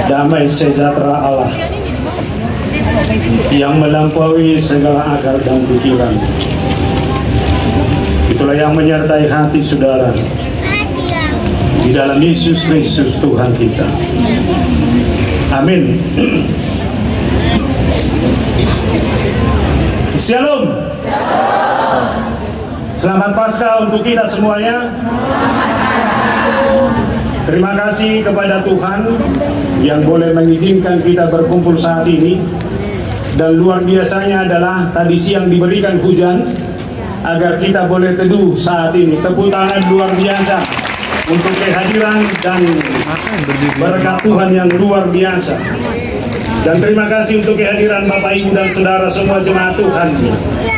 damai sejahtera Allah yang melampaui segala akal dan pikiran, itulah yang menyertai hati saudara di dalam Yesus Kristus Tuhan kita. Amin. Shalom. Selamat Paskah untuk kita semuanya. Terima kasih kepada Tuhan yang boleh mengizinkan kita berkumpul saat ini. Dan luar biasanya adalah tadi siang diberikan hujan agar kita boleh teduh saat ini. Tepuk tangan luar biasa untuk kehadiran dan berkat Tuhan yang luar biasa. Dan terima kasih untuk kehadiran Bapak Ibu dan Saudara semua jemaat Tuhan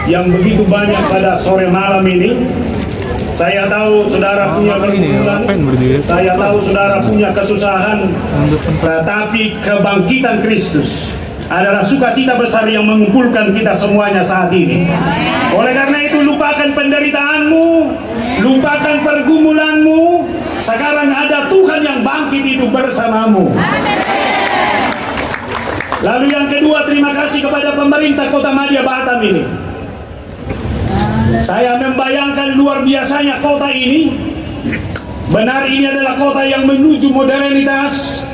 yang begitu banyak pada sore malam ini. Saya tahu saudara punya pergumulan, saya tahu saudara punya kesusahan, tetapi kebangkitan Kristus adalah sukacita besar yang mengumpulkan kita semuanya saat ini. Oleh karena itu, lupakan penderitaanmu, lupakan pergumulanmu. Sekarang ada Tuhan yang bangkit itu bersamamu. Lalu yang kedua, terima kasih kepada pemerintah Kota Madya Batam ini. Saya membayangkan luar biasanya kota ini. Benar, ini adalah kota yang menuju modernitas,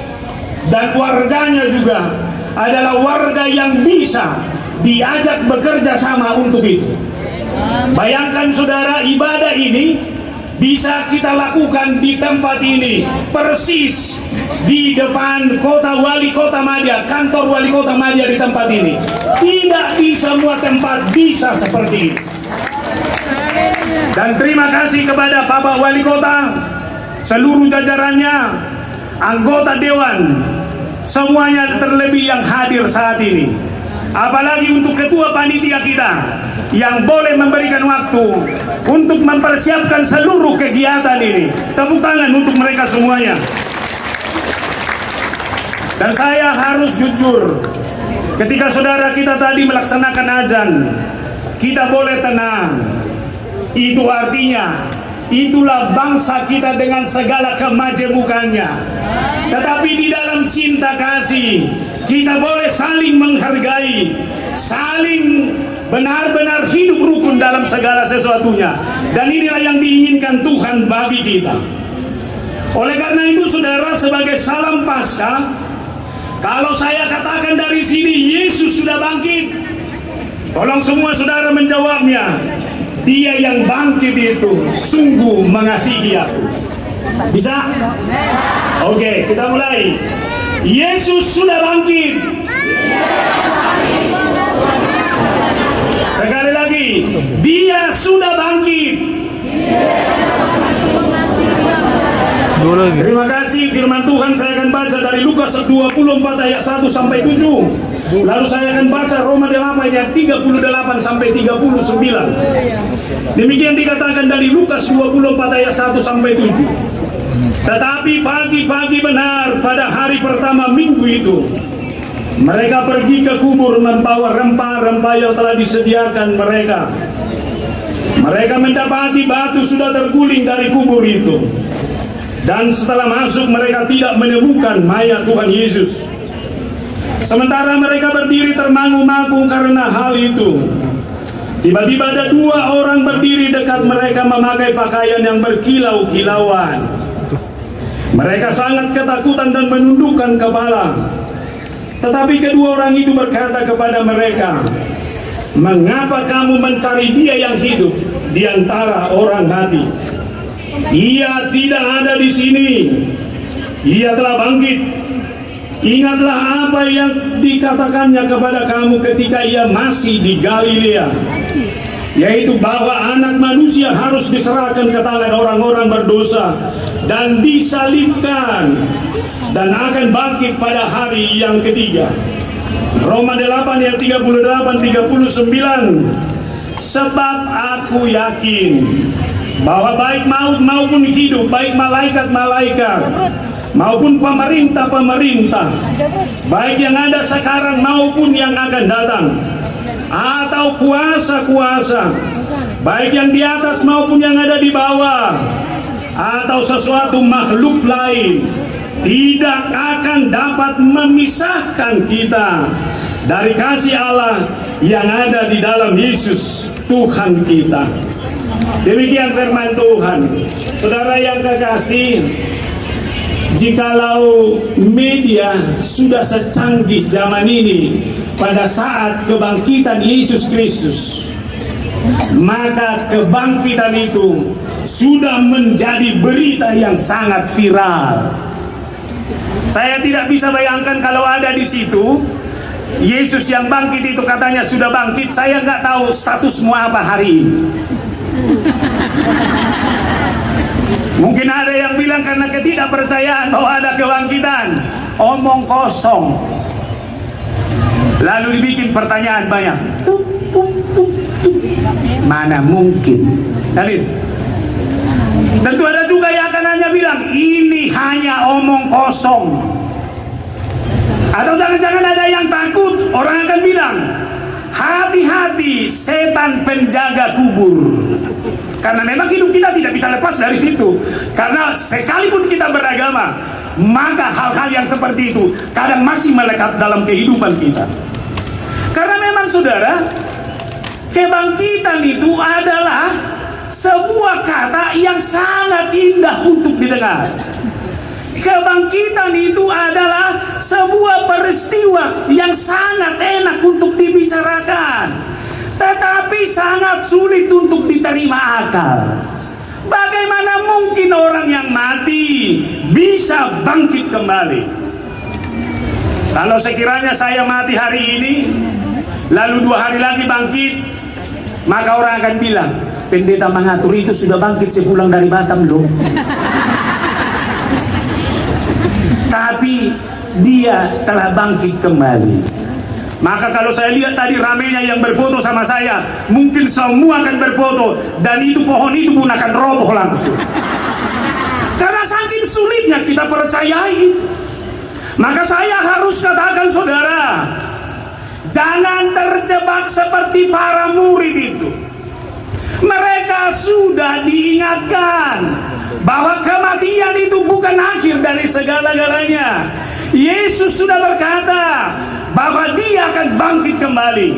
dan warganya juga adalah warga yang bisa diajak bekerja sama untuk itu. Bayangkan saudara, ibadah ini bisa kita lakukan di tempat ini, persis di depan kota wali kota Madya, kantor wali kota Madya di tempat ini. Tidak di semua tempat bisa seperti ini. Dan terima kasih kepada Bapak Wali Kota, seluruh jajarannya, anggota Dewan, semuanya terlebih yang hadir saat ini. Apalagi untuk ketua panitia kita yang boleh memberikan waktu untuk mempersiapkan seluruh kegiatan ini. Tepuk tangan untuk mereka semuanya. Dan saya harus jujur, ketika saudara kita tadi melaksanakan azan, kita boleh tenang. Itu artinya, itulah bangsa kita dengan segala kemajemukannya. Tetapi di dalam cinta kasih, kita boleh saling menghargai, saling benar-benar hidup rukun dalam segala sesuatunya. Dan inilah yang diinginkan Tuhan bagi kita. Oleh karena itu saudara, sebagai salam Paskah, kalau saya katakan dari sini Yesus sudah bangkit, tolong semua saudara menjawabnya. Dia yang bangkit itu sungguh mengasihi aku. Bisa? Oke, kita mulai. Yesus sudah bangkit. Sekali lagi, dia sudah bangkit. Terima kasih. Firman Tuhan saya akan baca dari Lukas 24 ayat 1 sampai 7. Lalu saya akan baca Roma 8 ayat 38 sampai 39. Demikian dikatakan dari Lukas 24 ayat 1 sampai 7. Tetapi pagi-pagi benar pada hari pertama minggu itu, mereka pergi ke kubur membawa rempah-rempah yang telah disediakan mereka. Mereka mendapati batu sudah terguling dari kubur itu. Dan setelah masuk mereka tidak menemukan mayat Tuhan Yesus. Sementara mereka berdiri termangu-mangu karena hal itu, tiba-tiba ada dua orang berdiri dekat mereka memakai pakaian yang berkilau-kilauan. Mereka sangat ketakutan dan menundukkan kepala. Tetapi kedua orang itu berkata kepada mereka, "Mengapa kamu mencari dia yang hidup di antara orang mati? Ia tidak ada di sini. Ia telah bangkit. Ingatlah apa yang dikatakannya kepada kamu ketika ia masih di Galilea, yaitu bahwa anak manusia harus diserahkan ke tangan orang-orang berdosa dan disalibkan dan akan bangkit pada hari yang ketiga." Roma 8 ayat 38-39. Sebab aku yakin bahwa baik maut maupun hidup, baik malaikat-malaikat maupun pemerintah-pemerintah, baik yang ada sekarang maupun yang akan datang, atau kuasa-kuasa, baik yang di atas maupun yang ada di bawah, atau sesuatu makhluk lain, tidak akan dapat memisahkan kita dari kasih Allah yang ada di dalam Yesus Tuhan kita. Demikian firman Tuhan. Saudara yang kekasih, jikalau media sudah secanggih zaman ini pada saat kebangkitan Yesus Kristus, maka kebangkitan itu sudah menjadi berita yang sangat viral. Saya tidak bisa bayangkan kalau ada di situ Yesus yang bangkit itu katanya sudah bangkit. Saya nggak tahu statusmu apa hari ini. Mungkin ada yang bilang karena ketidakpercayaan bahwa ada kebangkitan, omong kosong. Lalu dibikin pertanyaan banyak. Mana mungkin? Dan itu. Tentu ada juga yang akan hanya bilang ini hanya omong kosong. Atau jangan-jangan ada yang takut, orang akan bilang hati-hati setan penjaga kubur. Karena memang hidup kita tidak bisa lepas dari situ. Karena sekalipun kita beragama, maka hal-hal yang seperti itu kadang masih melekat dalam kehidupan kita. Karena memang saudara, kebangkitan itu adalah sebuah kata yang sangat indah untuk didengar. Kebangkitan itu adalah sebuah peristiwa yang sangat enak untuk dibicarakan, tetapi sangat sulit untuk diterima akal. Bagaimana mungkin orang yang mati bisa bangkit kembali? Kalau sekiranya saya mati hari ini, lalu 2 hari lagi bangkit, maka orang akan bilang, pendeta mengatur itu sudah bangkit sepulang dari Batam loh. Tapi dia telah bangkit kembali. Maka kalau saya lihat tadi ramenya yang berfoto sama saya, mungkin semua akan berfoto, dan itu pohon itu pun akan roboh langsung. Karena saking sulitnya kita percayai. Maka saya harus katakan saudara, jangan terjebak seperti para murid itu. Mereka sudah diingatkan bahwa kematian itu bukan akhir dari segala-galanya. Yesus sudah berkata bahwa dia akan bangkit kembali.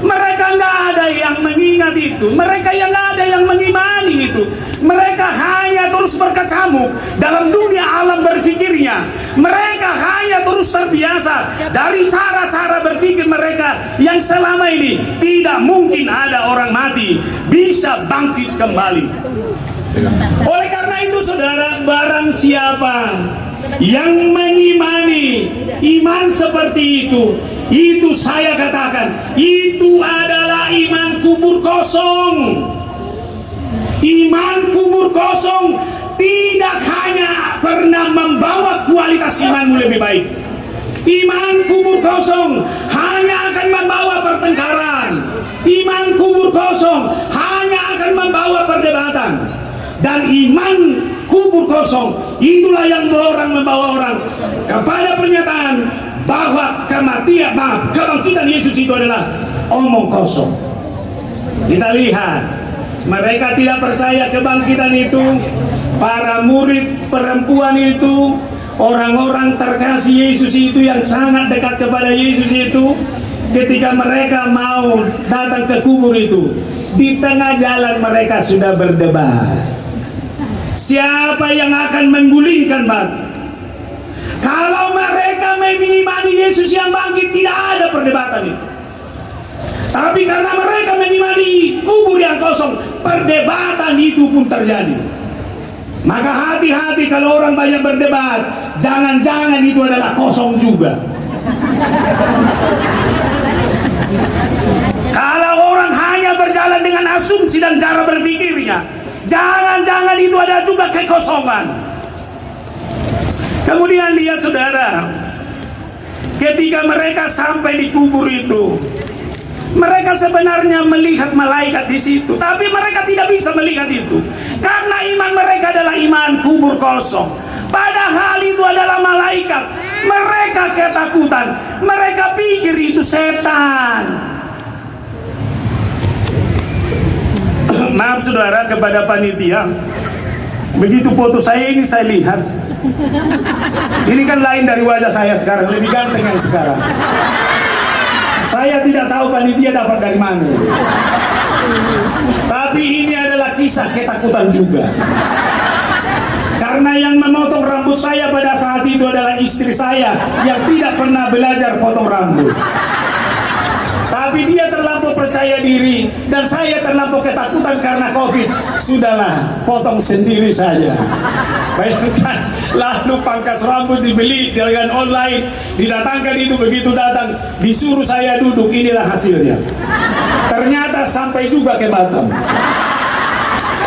Mereka nggak ada yang mengingat itu. Mereka yang nggak ada yang mengimani itu. Mereka hanya terus berkecamuk dalam dunia alam berfikirnya. Mereka hanya terus terbiasa dari cara-cara berpikir mereka yang selama ini tidak mungkin ada orang mati bisa bangkit kembali. Oleh karena itu saudara, barang siapa yang mengimani iman seperti itu saya katakan, itu adalah iman kubur kosong. Iman kubur kosong tidak hanya pernah membawa kualitas imanmu lebih baik. Iman kubur kosong hanya akan membawa pertengkaran. Iman kubur kosong hanya akan membawa perdebatan. Dan iman kubur kosong itulah yang membawa orang kepada pernyataan bahwa kebangkitan Yesus itu adalah omong kosong. Kita lihat, mereka tidak percaya kebangkitan itu. Para murid perempuan itu, orang-orang terkasih Yesus itu yang sangat dekat kepada Yesus itu, ketika mereka mau datang ke kubur itu, di tengah jalan mereka sudah berdebat. Siapa yang akan menggulingkan batu? Kalau mereka mengimani Yesus yang bangkit, tidak ada perdebatan itu. Tapi karena mereka mengimani kubur yang kosong, perdebatan itu pun terjadi. Maka hati-hati kalau orang banyak berdebat, jangan-jangan itu adalah kosong juga. Kalau orang hanya berjalan dengan asumsi dan cara berpikirnya, jangan-jangan itu ada juga kekosongan. Kemudian lihat saudara, ketika mereka sampai di kubur itu, mereka sebenarnya melihat malaikat di situ, tapi mereka tidak bisa melihat itu karena iman mereka adalah iman kubur kosong. Padahal itu adalah malaikat. Mereka ketakutan, mereka pikir itu setan. Maaf saudara, kepada panitia, begitu foto saya ini saya lihat, Ini kan lain dari wajah saya sekarang, lebih ganteng yang sekarang. Saya tidak tahu panitia dapat dari mana. Tapi ini adalah kisah ketakutan juga. Karena yang memotong rambut saya pada saat itu adalah istri saya yang tidak pernah belajar potong rambut. Tapi dia terlampau percaya diri dan saya terlampau ketakutan karena COVID. Sudahlah, potong sendiri saja. Bayangkan, lalu pangkas rambut dibeli dengan online, didatangkan itu, begitu datang disuruh saya duduk, inilah hasilnya. Ternyata sampai juga ke Batam.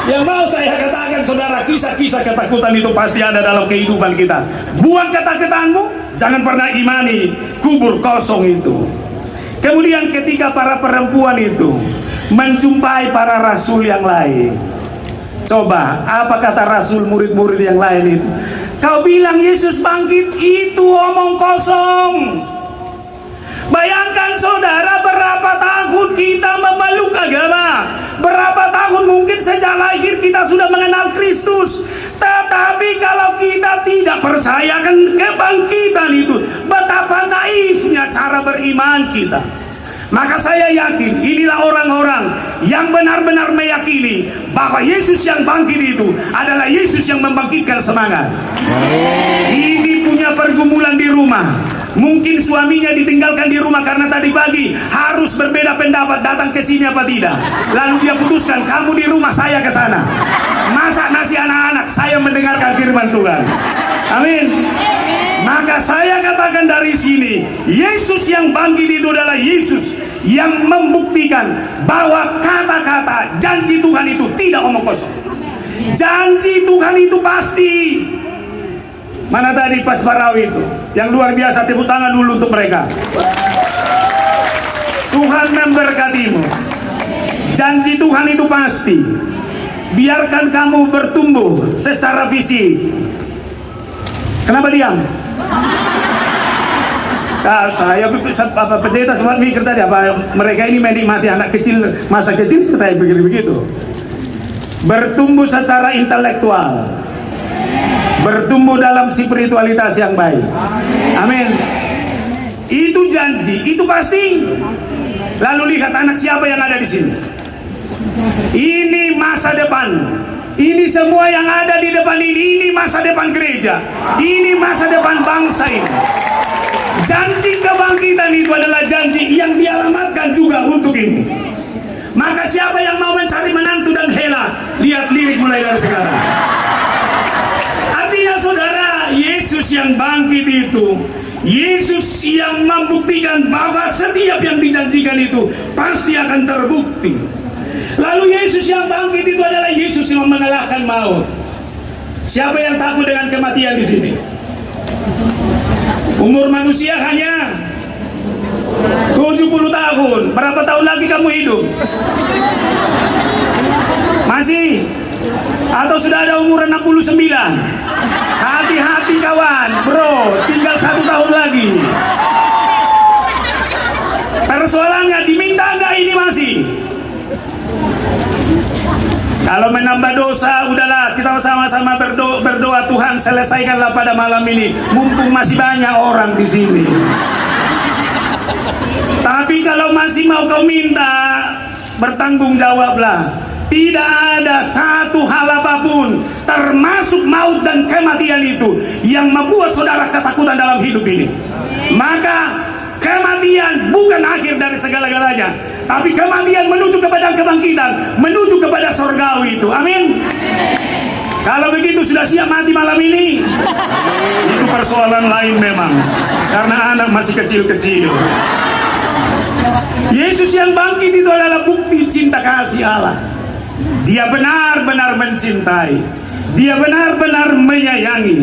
Yang mau saya katakan, saudara, kisah-kisah ketakutan itu pasti ada dalam kehidupan kita. Buang ketakutanmu, jangan pernah imani kubur kosong itu. Kemudian ketika para perempuan itu menjumpai para rasul yang lain, coba apa kata rasul murid-murid yang lain itu? Kau bilang Yesus bangkit, itu omong kosong. Bayangkan saudara, berapa tahun kita memeluk agama, berapa tahun mungkin sejak lahir kita sudah mengenal Kristus. Tetapi kalau kita tidak percayakan kebangkitan itu, betapa naifnya cara beriman kita. Maka saya yakin inilah orang-orang yang benar-benar meyakini bahwa Yesus yang bangkit itu adalah Yesus yang membangkitkan semangat. Ini punya pergumulan di rumah. Mungkin suaminya ditinggalkan di rumah karena tadi pagi harus berbeda pendapat datang ke sini apa tidak. Lalu dia putuskan, kamu di rumah, saya ke sana. Masak nasi anak-anak, saya mendengarkan firman Tuhan. Amin. Maka saya katakan dari sini, Yesus yang bangkit itu adalah Yesus yang membuktikan bahwa kata-kata janji Tuhan itu tidak omong kosong. Janji Tuhan itu pasti. Mana tadi pas Barawi itu yang luar biasa, tepuk tangan dulu untuk mereka. Tuhan memberkatimu. Janji Tuhan itu pasti. Biarkan kamu bertumbuh secara fisik. Kenapa diam? Saya pendeta sempat mikir tadi apa mereka ini menikmati anak kecil masa kecil, saya pikir begitu. Bertumbuh secara intelektual, bertumbuh dalam spiritualitas yang baik. Amin. Itu janji, itu pasti. Lalu lihat anak siapa yang ada di sini. Ini masa depan. Ini semua yang ada di depan ini masa depan gereja. Ini masa depan bangsa ini. Janji kebangkitan itu adalah janji yang dialamatkan juga untuk ini. Maka siapa yang mau mencari menantu dan hela, lihat lirik mulai dari sekarang. Artinya saudara, Yesus yang bangkit itu, Yesus yang membuktikan bahwa setiap yang dijanjikan itu pasti akan terbukti. Lalu Yesus yang bangkit itu adalah Yesus yang mengalahkan maut. Siapa yang takut dengan kematian di sini? Umur manusia hanya 70 tahun. Berapa tahun lagi kamu hidup? Masih? Atau sudah ada umur 69? Hati-hati kawan, bro, tinggal 1 tahun lagi. Persoalannya diminta enggak ini masih? Kalau menambah dosa, udahlah kita sama-sama berdoa Tuhan selesaikanlah pada malam ini. Mumpung masih banyak orang di sini. Tapi kalau masih mau kau minta, bertanggung jawablah. Tidak ada satu hal apapun, termasuk maut dan kematian itu, yang membuat saudara ketakutan dalam hidup ini. Maka kematian bukan akhir dari segala-galanya, tapi kematian menuju kepada kebangkitan, menuju kepada surgawi itu. Amin. Kalau begitu sudah siap mati malam ini? Itu persoalan lain memang, karena anak masih kecil-kecil. Yesus yang bangkit itu adalah bukti cinta kasih Allah. Dia benar-benar mencintai, dia benar-benar menyayangi.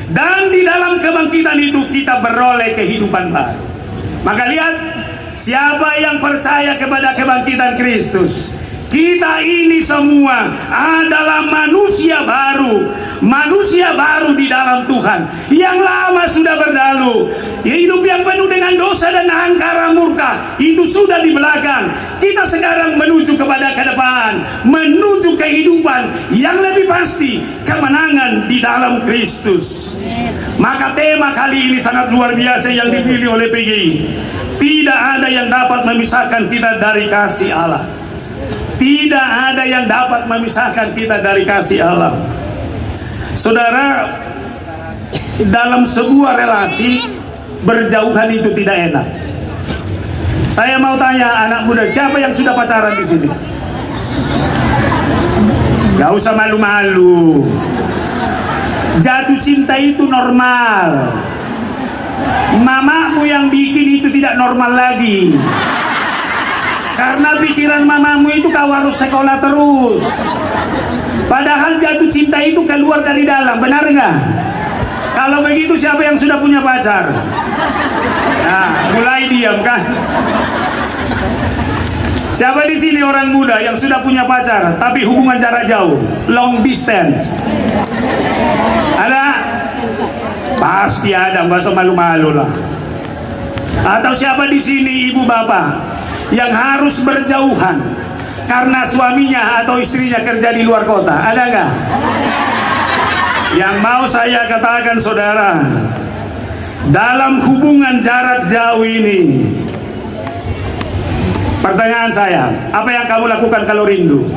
Dan di dalam kebangkitan itu kita beroleh kehidupan baru. Maka lihat, siapa yang percaya kepada kebangkitan Kristus, kita ini semua adalah manusia baru di dalam Tuhan. Yang lama sudah berlalu, hidup yang penuh dengan dosa dan angkara murka itu sudah di belakang. Kita sekarang menuju kepada ke depan, menuju kehidupan yang lebih pasti kemenangan di dalam Kristus. Maka tema kali ini sangat luar biasa yang dipilih oleh PGI. Tidak ada yang dapat memisahkan kita dari kasih Allah. Tidak ada yang dapat memisahkan kita dari kasih Allah. Saudara, dalam sebuah relasi berjauhan itu tidak enak. Saya mau tanya anak muda, siapa yang sudah pacaran di sini? Gak usah malu-malu. Jatuh cinta itu normal. Mamamu yang bikin itu tidak normal lagi. Karena pikiran mamamu itu kau harus sekolah terus. Padahal jatuh cinta itu keluar dari dalam, benar nggak? Kalau begitu siapa yang sudah punya pacar? Nah, mulai diam kan? Siapa di sini orang muda yang sudah punya pacar tapi hubungan jarak jauh, long distance? Ada? Pasti ada, nggak usah malu-malu lah. Atau siapa di sini ibu bapak yang harus berjauhan karena suaminya atau istrinya kerja di luar kota? Ada nggak? Yang mau saya katakan saudara, dalam hubungan jarak jauh ini, pertanyaan saya, apa yang kamu lakukan kalau rindu?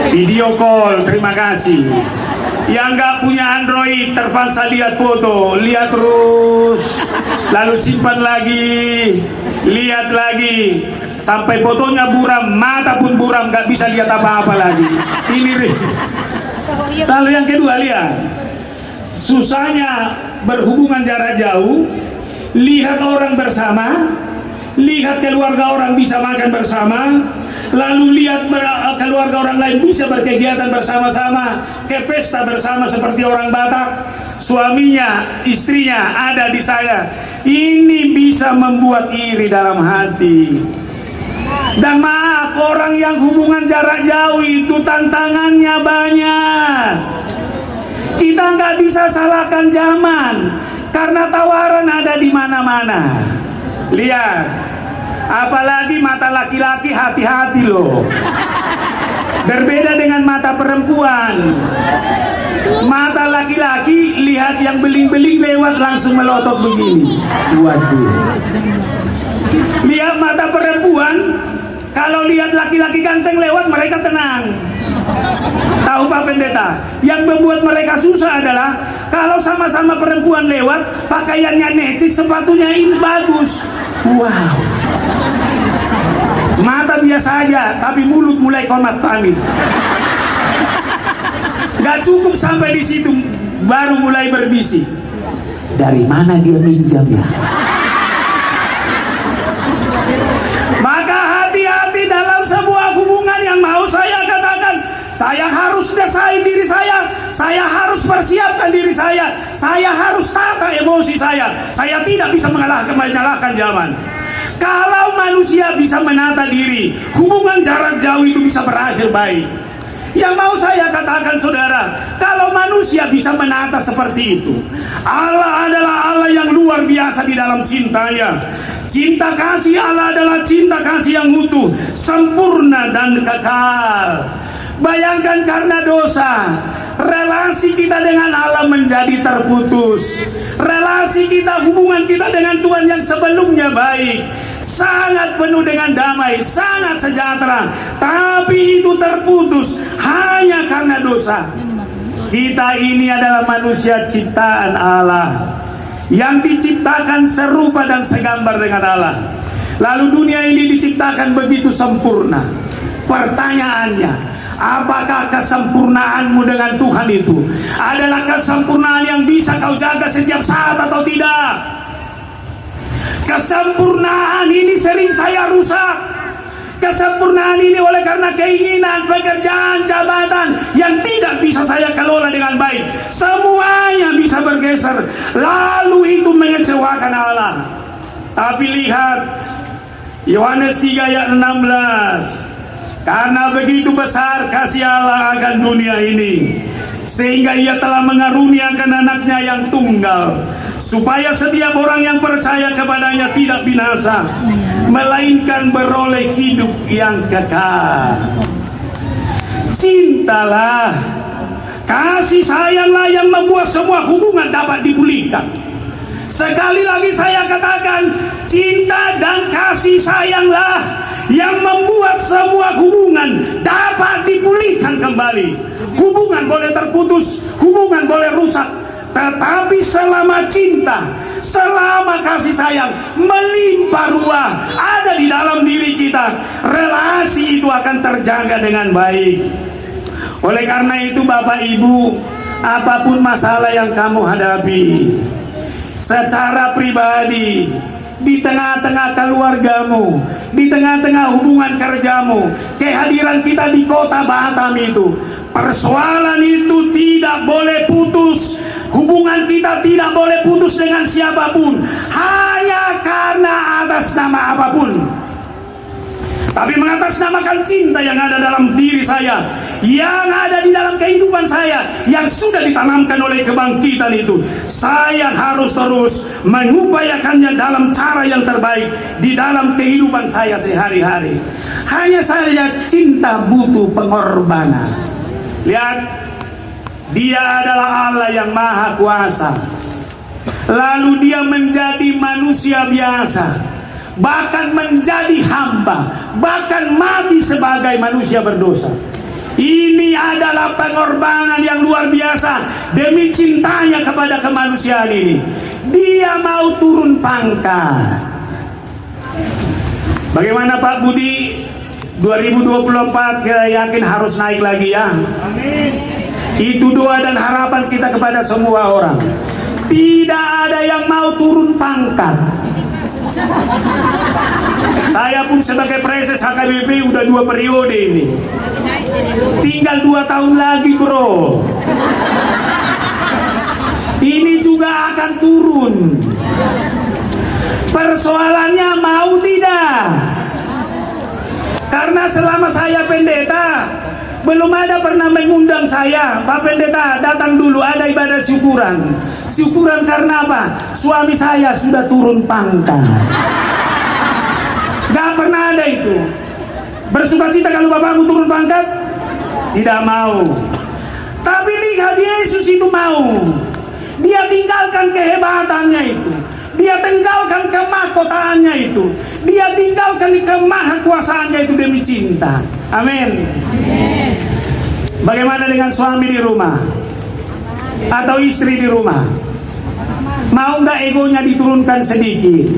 Video call, terima kasih. Yang nggak punya Android terpaksa lihat foto, lihat terus, lalu simpan lagi, lihat lagi, sampai fotonya buram, mata pun buram, nggak bisa lihat apa-apa lagi. Ini rindu. Lalu yang kedua, lihat susahnya berhubungan jarak jauh. Lihat orang bersama, lihat keluarga orang bisa makan bersama, lalu lihat keluarga orang lain bisa berkegiatan bersama-sama, ke pesta bersama seperti orang Batak. Suaminya, istrinya ada di saya. Ini bisa membuat iri dalam hati. Dan maaf, orang yang hubungan jarak jauh itu tantangannya banyak. Kita nggak bisa salahkan zaman, karena tawaran ada di mana-mana. Lihat, apalagi mata laki-laki, hati-hati loh. Berbeda dengan mata perempuan. Mata laki-laki lihat yang beling-beling lewat langsung melotot begini. Waduh. Lihat mata perempuan, kalau lihat laki-laki ganteng lewat mereka tenang. Tahu Pak Pendeta? Yang membuat mereka susah adalah kalau sama-sama perempuan lewat, pakaiannya necis, sepatunya ini bagus. Wow. Mata biasa aja, tapi mulut mulai komat pamit. Gak cukup sampai di situ, baru mulai berbisik. Dari mana dia minjamnya? Maka hati-hati dalam sebuah hubungan. Yang mau saya katakan, saya harus desain diri saya harus persiapkan diri saya harus tata emosi saya tidak bisa menyalahkan zaman. Kalau manusia bisa menata diri, hubungan jarak jauh itu bisa berakhir baik. Yang mau saya katakan saudara, kalau manusia bisa menata seperti itu, Allah adalah Allah yang luar biasa di dalam cintanya. Cinta kasih Allah adalah cinta kasih yang utuh, sempurna dan kekal. Bayangkan karena dosa, relasi kita dengan Allah menjadi terputus. Relasi kita, hubungan kita dengan Tuhan yang sebelumnya baik, sangat penuh dengan damai, sangat sejahtera, tapi itu terputus hanya karena dosa. Kita ini adalah manusia ciptaan Allah yang diciptakan serupa dan segambar dengan Allah. Lalu dunia ini diciptakan begitu sempurna. Pertanyaannya, apakah kesempurnaanmu dengan Tuhan itu adalah kesempurnaan yang bisa kau jaga setiap saat atau tidak? Kesempurnaan ini sering saya rusak. Kesempurnaan ini oleh karena keinginan, pekerjaan, jabatan yang tidak bisa saya kelola dengan baik. Semuanya bisa bergeser, lalu itu mengecewakan Allah. Tapi lihat Yohanes 3 ayat 16. Karena begitu besar kasih Allah akan dunia ini, sehingga ia telah mengaruniakan anaknya yang tunggal, supaya setiap orang yang percaya kepadanya tidak binasa, melainkan beroleh hidup yang kekal. Cintalah, kasih sayanglah yang membuat semua hubungan dapat dipulihkan. Sekali lagi saya katakan, cinta dan kasih sayanglah yang membuat semua hubungan dapat dipulihkan kembali. Hubungan boleh terputus, hubungan boleh rusak, tetapi selama cinta, selama kasih sayang melimpah ruah ada di dalam diri kita, relasi itu akan terjaga dengan baik. Oleh karena itu Bapak Ibu, apapun masalah yang kamu hadapi secara pribadi, di tengah-tengah keluargamu, di tengah-tengah hubungan kerjamu, kehadiran kita di kota Batam itu, persoalan itu tidak boleh putus. Hubungan kita tidak boleh putus dengan siapapun, hanya karena atas nama apapun, tapi mengatasnamakan cinta yang ada dalam diri saya, yang ada di dalam kehidupan saya, yang sudah ditanamkan oleh kebangkitan itu. Saya harus terus mengupayakannya dalam cara yang terbaik di dalam kehidupan saya sehari-hari. Hanya saya cinta butuh pengorbanan. Lihat, Dia adalah Allah yang Maha Kuasa, lalu Dia menjadi manusia biasa, bahkan menjadi hamba, bahkan mati sebagai manusia berdosa. Ini adalah pengorbanan yang luar biasa demi cintanya kepada kemanusiaan ini. Dia mau turun pangkat. Bagaimana Pak Budi? 2024 kita yakin harus naik lagi ya. Amin. Itu doa dan harapan kita kepada semua orang. Tidak ada yang mau turun pangkat. Saya pun sebagai preses HKBP udah 2 periode ini. Tinggal 2 tahun lagi bro. Ini juga akan turun. Persoalannya mau tidak? Karena selama saya pendeta, belum ada pernah mengundang saya, Pak Pendeta datang dulu, ada ibadah syukuran. Syukuran karena apa? Suami saya sudah turun pangkat. Gak pernah ada itu. Bersukacita kalau bapakmu turun pangkat? Tidak mau. Tapi lihat Yesus itu mau. Dia tinggalkan kehebatannya itu, dia tinggalkan kemahkotaannya itu, dia tinggalkan kemahakuasaannya itu demi cinta. Amin. Bagaimana dengan suami di rumah atau istri di rumah? Mau nggak egonya diturunkan sedikit?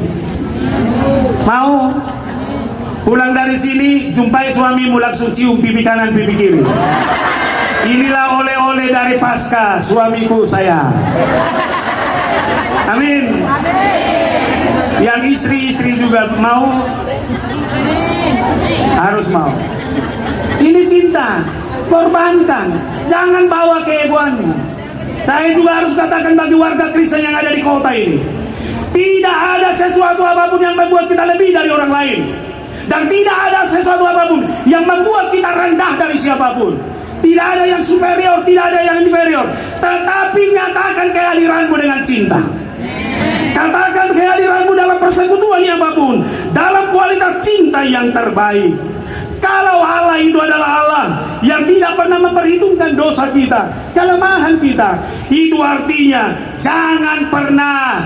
Mau? Pulang dari sini jumpai suamimu langsung cium pipi kanan pipi kiri. Inilah oleh-oleh dari Paskah suamiku saya. Amin. Yang istri-istri juga mau? Harus mau. Ini cinta. Korbankan, jangan bawa keegoanmu. Saya juga harus katakan bagi warga Kristen yang ada di kota ini, tidak ada sesuatu apapun yang membuat kita lebih dari orang lain, dan tidak ada sesuatu apapun yang membuat kita rendah dari siapapun. Tidak ada yang superior, tidak ada yang inferior, tetapi nyatakan kehadiranmu dengan cinta. Katakan kehadiranmu dalam persekutuan apapun, dalam kualitas cinta yang terbaik. Kalau Allah itu adalah Allah yang tidak pernah memperhitungkan dosa kita, kelemahan kita, itu artinya jangan pernah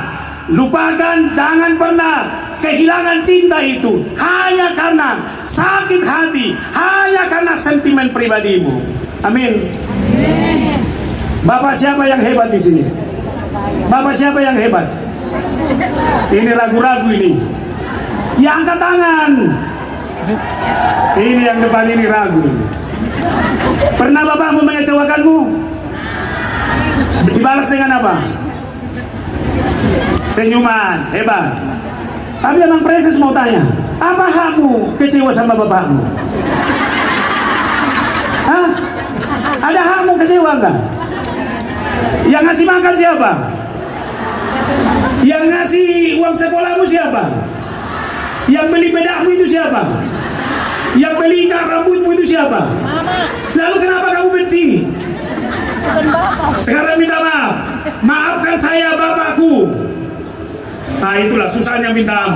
lupakan, jangan pernah kehilangan cinta itu hanya karena sakit hati, hanya karena sentimen pribadimu. Amin. Bapak siapa yang hebat di sini? Bapak siapa yang hebat? Ini ragu-ragu ini. Yang angkat tangan. Ini yang depan ini ragu. Pernah bapakmu mengecewakanmu? Dibalas dengan apa? Senyuman, hebat. Tapi emang preses mau tanya, apa hakmu kecewa sama bapakmu? Hah? Ada hakmu kecewa enggak? Yang ngasih makan siapa? Yang ngasih uang sekolahmu siapa? Yang beli bedakmu itu siapa? Yang beli ikat rambutmu itu siapa? Lalu kenapa kamu benci? Sekarang minta maaf. Maafkan saya Bapakku. Nah itulah susahnya minta maaf.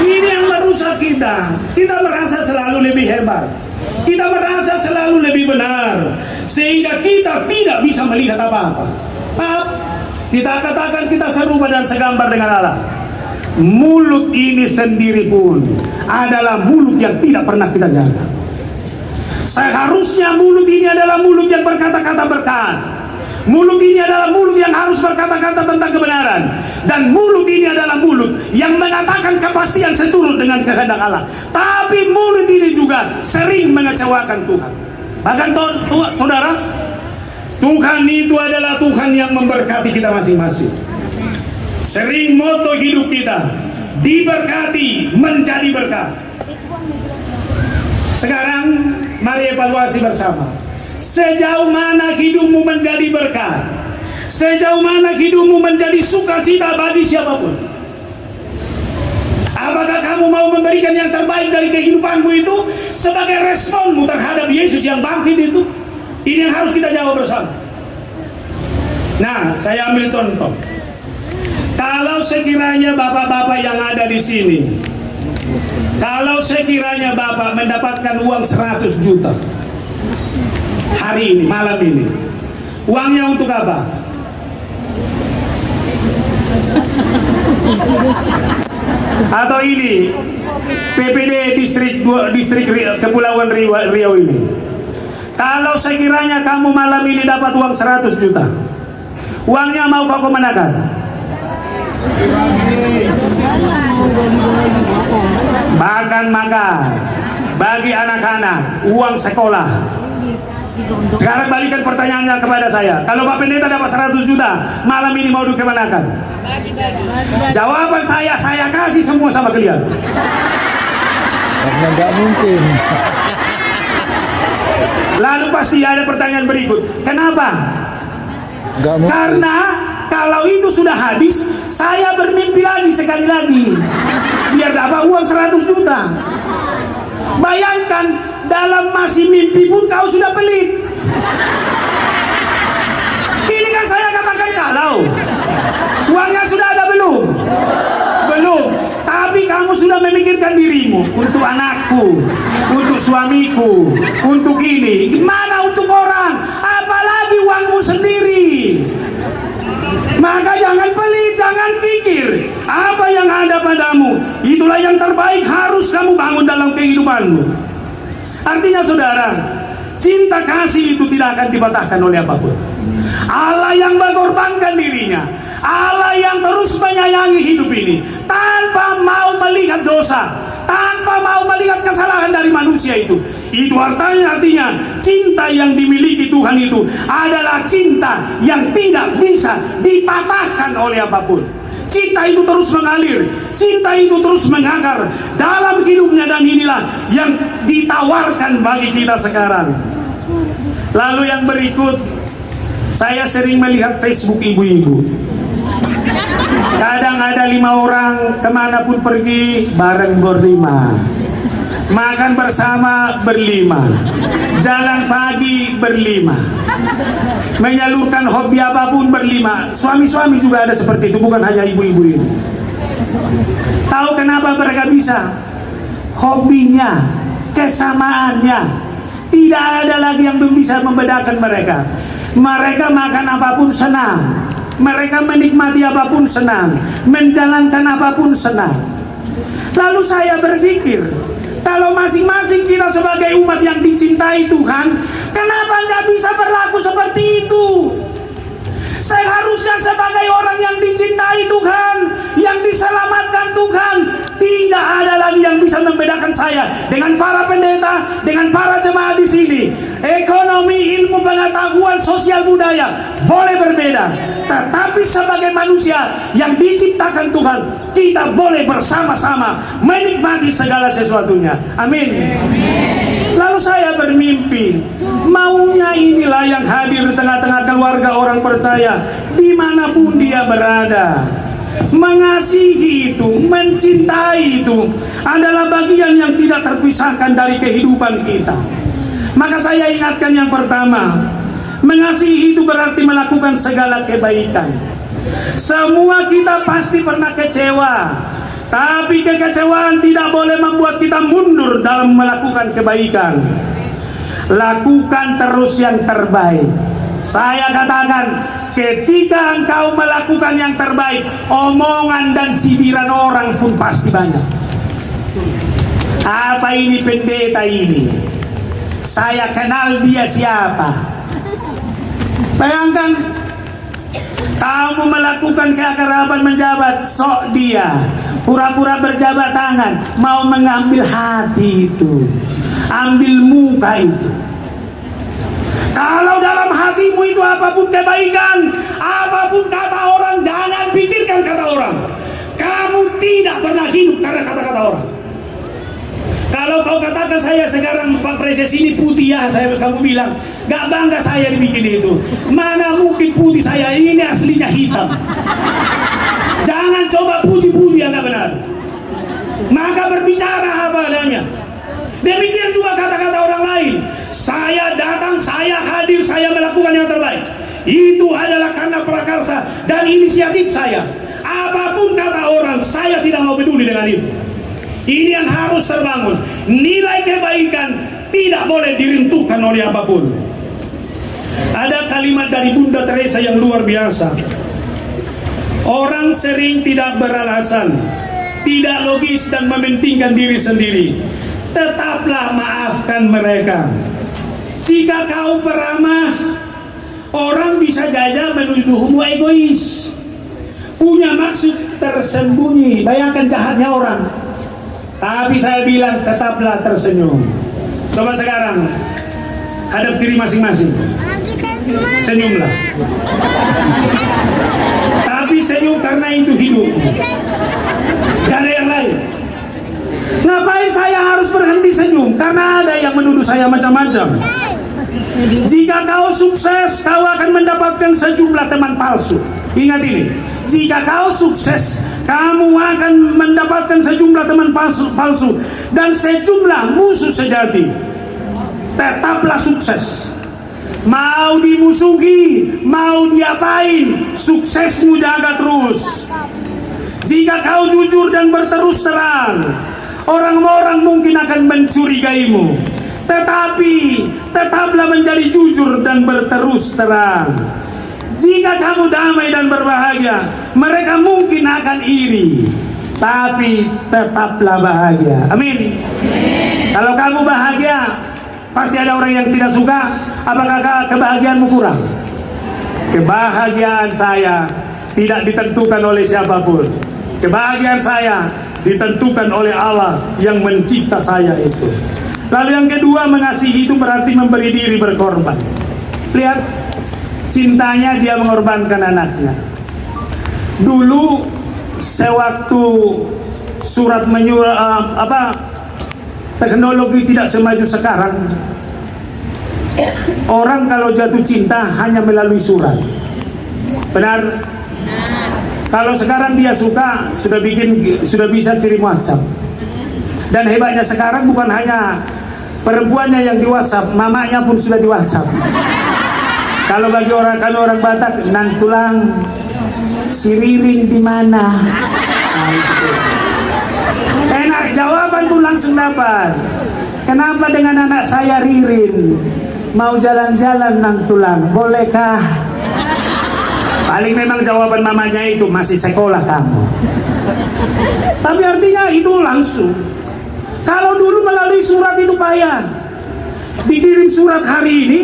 Ini yang merusak kita. Kita merasa selalu lebih hebat. Kita merasa selalu lebih benar. Sehingga kita tidak bisa melihat apa-apa. Maaf. Kita katakan kita serupa dan segambar dengan Allah. Mulut ini sendiri pun adalah mulut yang tidak pernah kita jaga. Seharusnya mulut ini adalah mulut yang berkata-kata berkat. Mulut ini adalah mulut yang harus berkata-kata tentang kebenaran. Dan mulut ini adalah mulut yang mengatakan kepastian seturut dengan kehendak Allah. Tapi mulut ini juga sering mengecewakan Tuhan. Bahkan saudara, Tuhan itu adalah Tuhan yang memberkati kita masing-masing. Sering moto hidup kita, diberkati menjadi berkat. Sekarang mari evaluasi bersama. Sejauh mana hidupmu menjadi berkat? Sejauh mana hidupmu menjadi sukacita bagi siapapun? Apakah kamu mau memberikan yang terbaik dari kehidupanmu itu sebagai responmu terhadap Yesus yang bangkit itu? Ini yang harus kita jawab bersama. Nah, saya ambil contoh. Kalau sekiranya bapak-bapak yang ada di sini, kalau sekiranya bapak mendapatkan uang 100 juta hari ini, malam ini, uangnya untuk apa? Atau ini PPD distrik Kepulauan Riau ini, kalau sekiranya kamu malam ini dapat uang 100 juta, uangnya mau kau kemanakan? Makan bagi anak-anak, uang sekolah. Sekarang balikan pertanyaannya kepada saya. Kalau Pak Pendeta dapat 100 juta, malam ini mau dikemanakan? Jawaban saya kasih semua sama kalian. Karena nggak mungkin. Lalu pasti ada pertanyaan berikut. Kenapa? Karena kalau itu sudah habis, saya bermimpi lagi sekali lagi. Biar dapat uang 100 juta. Bayangkan, dalam masih mimpi pun kau sudah pelit. Ini kan saya katakan kalau uangnya sudah ada belum? Belum. Tapi kamu sudah memikirkan dirimu, untuk anakku, untuk suamiku, untuk ini. Gimana untuk orang? Apalagi uangmu sendiri. Maka jangan pelit, jangan pikir apa yang ada padamu. Itulah yang terbaik harus kamu bangun dalam kehidupanmu. Artinya saudara, cinta kasih itu tidak akan dipatahkan oleh apapun. Allah yang mengorbankan dirinya, Allah yang terus menyayangi hidup ini tanpa mau melihat dosa, tanpa mau melihat kesalahan dari manusia itu. Itu artinya cinta yang dimiliki Tuhan itu adalah cinta yang tidak bisa dipatahkan oleh apapun. Cinta itu terus mengalir, cinta itu terus mengakar dalam hidupnya, dan inilah yang ditawarkan bagi kita sekarang. Lalu yang berikut, saya sering melihat Facebook ibu-ibu. Kadang ada 5 orang kemanapun pergi bareng berlima, makan bersama berlima, jalan pagi berlima, menyalurkan hobi apapun berlima. Suami-suami juga ada seperti itu, bukan hanya ibu-ibu ini. Tahu kenapa mereka bisa? Hobinya, kesamaannya. Tidak ada lagi yang bisa membedakan mereka. Mereka makan apapun senang, mereka menikmati apapun senang, menjalankan apapun senang. Lalu saya berpikir, kalau masing-masing kita sebagai umat yang dicintai Tuhan, kenapa nggak bisa berlaku seperti itu? Seharusnya sebagai orang yang dicintai Tuhan, yang diselamatkan Tuhan, tidak ada lagi yang bisa membedakan saya dengan para pendeta, dengan para jemaat di sini. Ekonomi, ilmu, pengetahuan, sosial, budaya boleh berbeda, tetapi sebagai manusia yang diciptakan Tuhan, kita boleh bersama-sama menikmati segala sesuatunya. Amin. Lalu saya bermimpi, maunya inilah yang hadir di tengah-tengah keluarga orang percaya dimanapun dia berada. Mengasihi itu, mencintai itu adalah bagian yang tidak terpisahkan dari kehidupan kita. Maka saya ingatkan yang pertama, Mengasihi itu berarti melakukan segala kebaikan. Semua kita pasti pernah kecewa, tapi kekecewaan tidak boleh membuat kita mundur dalam melakukan kebaikan. Lakukan terus yang terbaik. Saya katakan, ketika engkau melakukan yang terbaik, omongan dan cibiran orang pun pasti banyak. Apa ini pendeta ini? Saya kenal dia siapa? Bayangkan, kamu melakukan keakraban menjabat, sok dia pura-pura berjabat tangan, mau mengambil hati itu, ambil muka itu. Kalau dalam hatimu itu apapun kebaikan, apapun kata orang, jangan pikirkan kata orang. Kamu tidak pernah hidup karena kata-kata orang. Kalau kau katakan saya sekarang Pak Preses ini putih ya, kamu bilang gak bangga saya dibikin itu. Mana mungkin putih saya, ini aslinya hitam. Jangan coba puji-puji yang gak benar. Maka berbicara apa adanya. Demikian juga kata-kata orang lain. Saya datang, saya hadir, saya melakukan yang terbaik. Itu adalah karena prakarsa dan inisiatif saya. Apapun kata orang, saya tidak mau peduli dengan itu. Ini yang harus terbangun. Nilai kebaikan tidak boleh direntukan oleh apapun. Ada kalimat dari Bunda Teresa yang luar biasa. Orang sering tidak beralasan, tidak logis dan mementingkan diri sendiri. Tetaplah maafkan mereka. Jika kau peramah, orang bisa saja menuduhmu egois, punya maksud tersembunyi. Bayangkan jahatnya orang. Tapi saya bilang tetaplah tersenyum. Coba sekarang hadap diri masing-masing. Senyumlah. Tapi senyum karena itu hidup. Gak ada yang lain. Ngapain saya harus berhenti senyum? Karena ada yang menuduh saya macam-macam. Jika kau sukses, kau akan mendapatkan sejumlah teman palsu. Ingat ini. Jika kau sukses, kamu akan mendapatkan sejumlah teman palsu dan sejumlah musuh sejati. Tetaplah sukses. Mau dimusuhi, mau diapain, suksesmu jaga terus. Jika kau jujur dan berterus terang, orang-orang mungkin akan mencurigaimu. Tetapi tetaplah menjadi jujur dan berterus terang. Jika kamu damai dan berbahagia, mereka mungkin akan iri, tapi tetaplah bahagia. Amin. Kalau kamu bahagia, pasti ada orang yang tidak suka. Apakah kebahagiaanmu kurang? Kebahagiaan saya tidak ditentukan oleh siapapun. Kebahagiaan saya ditentukan oleh Allah yang mencipta saya itu. Lalu yang kedua, mengasihi itu berarti memberi diri, berkorban. Lihat, cintanya dia mengorbankan anaknya. Dulu sewaktu surat teknologi tidak semaju sekarang, orang kalau jatuh cinta hanya melalui surat. Benar? Kalau sekarang dia suka, sudah bisa kirim WhatsApp. Dan hebatnya sekarang bukan hanya perempuannya yang di WhatsApp, mamanya pun sudah di WhatsApp. Kalau bagi kami orang Batak, nan tulang si Ririn di mana? Nah, gitu. Enak, jawaban pun langsung dapat. Kenapa dengan anak saya Ririn? Mau jalan-jalan nan tulang, bolehkah? Paling memang jawaban mamanya itu masih sekolah kamu. Tapi artinya itu langsung. Kalau dulu melalui surat itu payah. Dikirim surat hari ini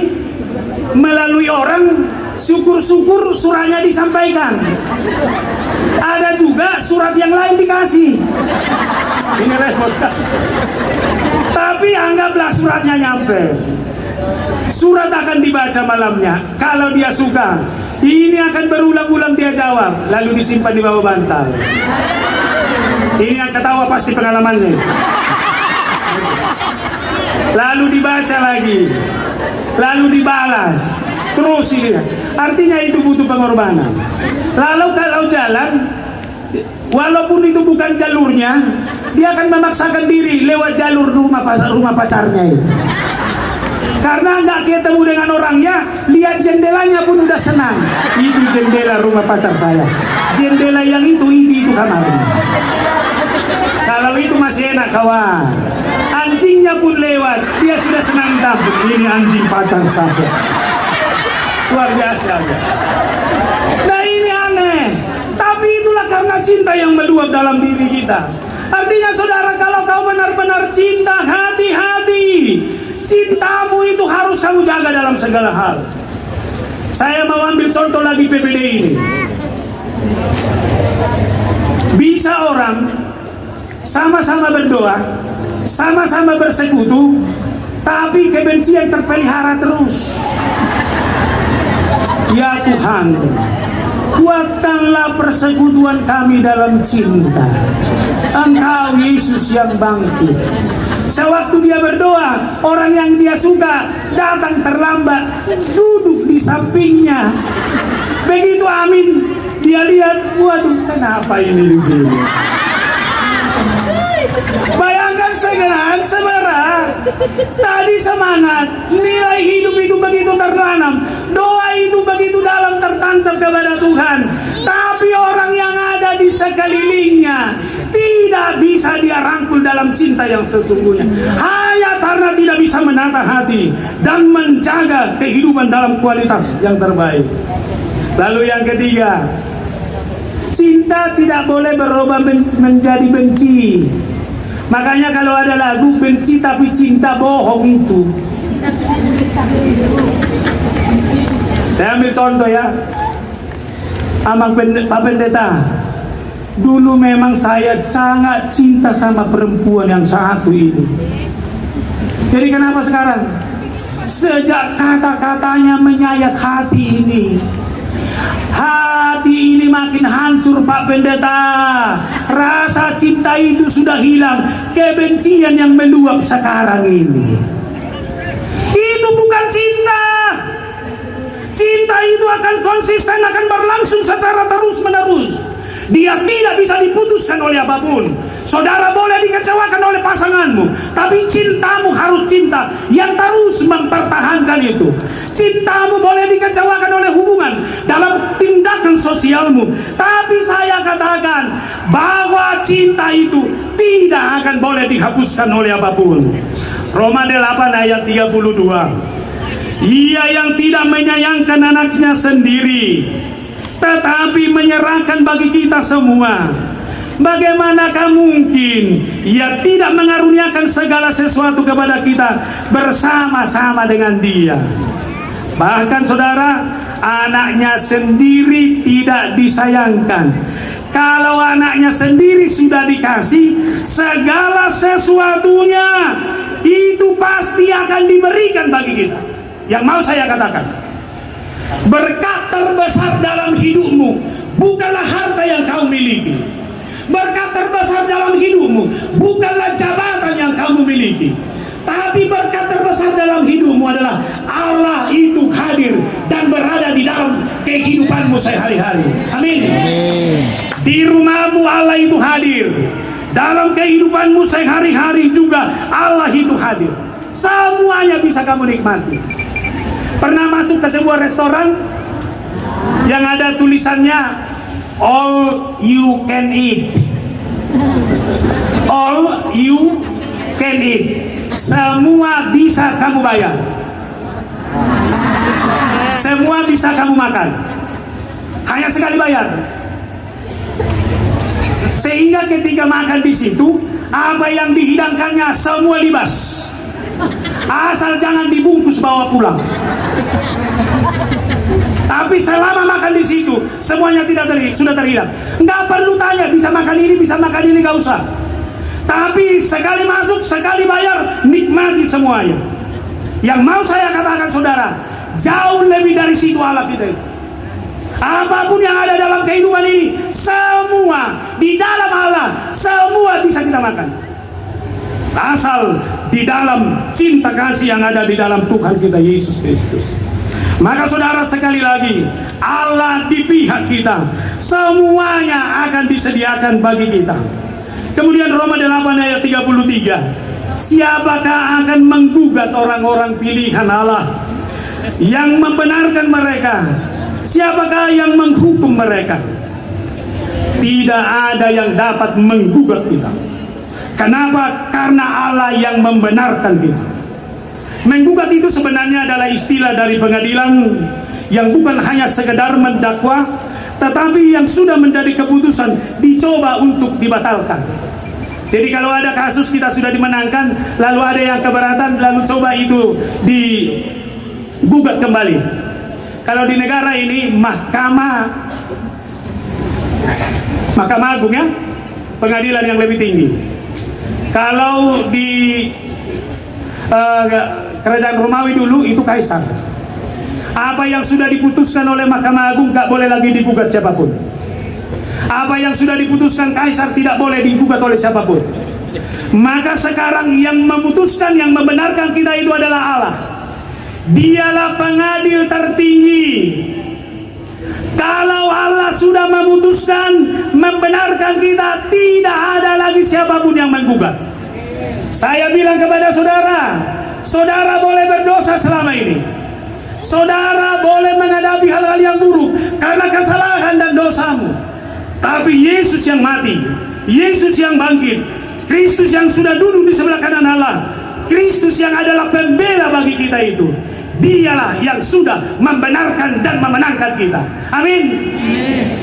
melalui orang, syukur-syukur suratnya disampaikan. Ada juga surat yang lain dikasih. Ini repot. Tapi anggaplah suratnya nyampe. Surat akan dibaca malamnya. Kalau dia suka, ini akan berulang-ulang dia jawab, lalu disimpan di bawah bantal. Ini yang ketawa pasti pengalamannya. Lalu dibaca lagi, lalu dibalas, terus ini. Artinya itu butuh pengorbanan. Lalu kalau jalan, walaupun itu bukan jalurnya, dia akan memaksakan diri lewat jalur rumah pacarnya itu. Karena nggak ketemu dengan orangnya, lihat jendelanya pun udah senang. Itu jendela rumah pacar saya. Jendela yang itu kamarnya. Kalau itu masih enak kawan. Anjingnya pun lewat, dia sudah senang tampil. Ini anjing pacar saya. Luar biasa aja. Nah ini aneh. Tapi itulah karena cinta yang meluap dalam diri kita. Artinya saudara, kalau kau benar-benar cinta, hati-hati. Cintamu itu harus kamu jaga dalam segala hal. Saya mau ambil contoh lagi PPD ini. Bisa orang sama-sama berdoa, sama-sama bersekutu, tapi kebencian terpelihara terus. Ya Tuhan, kuatkanlah persekutuan kami dalam cinta. Engkau Yesus yang bangkit. Sewaktu dia berdoa, orang yang dia suka datang terlambat, duduk di sampingnya. Begitu amin, dia lihat, waduh, kenapa ini di sini? Bayangkan sekarang, saudara, tadi semangat, nilai hidup itu begitu tertanam, doa itu begitu dalam tertancap kepada Tuhan. Tapi orang yang ada di sekelilingnya tidak bisa dia rangkul dalam cinta yang sesungguhnya. Hanya karena tidak bisa menata hati dan menjaga kehidupan dalam kualitas yang terbaik. Lalu yang ketiga, cinta tidak boleh berubah menjadi benci. Makanya kalau ada lagu benci tapi cinta bohong itu. Saya ambil contoh ya. Pak Pendeta, dulu memang saya sangat cinta sama perempuan yang satu ini. Jadi kenapa sekarang? Sejak kata-katanya menyayat hati ini, hati ini makin hancur Pak Pendeta. Rasa cinta itu sudah hilang. Kebencian yang meluap sekarang ini, itu bukan cinta. Cinta itu akan konsisten, akan berlangsung secara terus-menerus. Dia tidak bisa diputuskan oleh apapun. Saudara boleh dikecewakan oleh pasanganmu, tapi cintamu harus cinta yang terus mempertahankan itu. Cintamu boleh dikecewakan oleh hubungan dalam tindakan sosialmu, tapi saya katakan bahwa cinta itu tidak akan boleh dihapuskan oleh apapun. Roma 8 ayat 32. Ia yang tidak menyayangkan anaknya sendiri, tetapi menyerahkan bagi kita semua, bagaimanakah mungkin ia tidak mengaruniakan segala sesuatu kepada kita bersama-sama dengan dia? Bahkan saudara, anaknya sendiri tidak disayangkan. Kalau anaknya sendiri sudah dikasih, segala sesuatunya itu pasti akan diberikan bagi kita. Yang mau saya katakan, berkat terbesar dalam hidupmu bukanlah harta yang kau miliki. Berkat terbesar dalam hidupmu bukanlah jabatan yang kamu miliki. Tapi berkat terbesar dalam hidupmu adalah Allah itu hadir dan berada di dalam kehidupanmu sehari-hari. Amin. Di rumahmu Allah itu hadir. Dalam kehidupanmu sehari-hari juga Allah itu hadir. Semuanya bisa kamu nikmati. Pernah masuk ke sebuah restoran yang ada tulisannya all you can eat. All you can eat. Semua bisa kamu bayar. Semua bisa kamu makan. Hanya sekali bayar. Sehingga ketika makan di situ, apa yang dihidangkannya semua libas. Asal jangan dibungkus bawa pulang. Tapi selama makan di situ, semuanya sudah terhidang. Nggak perlu tanya, bisa makan ini, nggak usah. Tapi sekali masuk, sekali bayar, nikmati semuanya. Yang mau saya katakan saudara, jauh lebih dari situ Allah kita itu. Apapun yang ada dalam kehidupan ini, semua di dalam Allah, semua bisa kita makan. Asal di dalam cinta kasih yang ada di dalam Tuhan kita Yesus Kristus. Maka saudara, sekali lagi, Allah di pihak kita, semuanya akan disediakan bagi kita. Kemudian Roma 8 ayat 33. siapakah akan menggugat orang-orang pilihan Allah yang membenarkan mereka? Siapakah yang menghukum mereka? Tidak ada yang dapat menggugat kita. Kenapa? Karena Allah yang membenarkan kita. Menggugat itu sebenarnya adalah istilah dari pengadilan yang bukan hanya sekedar mendakwa, tetapi yang sudah menjadi keputusan dicoba untuk dibatalkan. Jadi kalau ada kasus kita sudah dimenangkan, lalu ada yang keberatan, lalu coba itu digugat kembali. Kalau di negara ini Mahkamah Agung ya, pengadilan yang lebih tinggi. Kalau di kerajaan Romawi dulu itu kaisar. Apa yang sudah diputuskan oleh Mahkamah Agung gak boleh lagi digugat siapapun. Apa yang sudah diputuskan kaisar tidak boleh digugat oleh siapapun. Maka sekarang yang memutuskan, yang membenarkan kita itu adalah Allah. Dialah pengadil tertinggi. Kalau Allah sudah memutuskan membenarkan kita, tidak ada lagi siapapun yang menggugat. Saya bilang kepada saudara, saudara boleh berdosa selama ini. Saudara boleh menghadapi hal-hal yang buruk karena kesalahan dan dosamu. Tapi Yesus yang mati, Yesus yang bangkit, Kristus yang sudah duduk di sebelah kanan Allah, Kristus yang adalah pembela bagi kita itu, dialah yang sudah membenarkan dan memenangkan kita. Amin.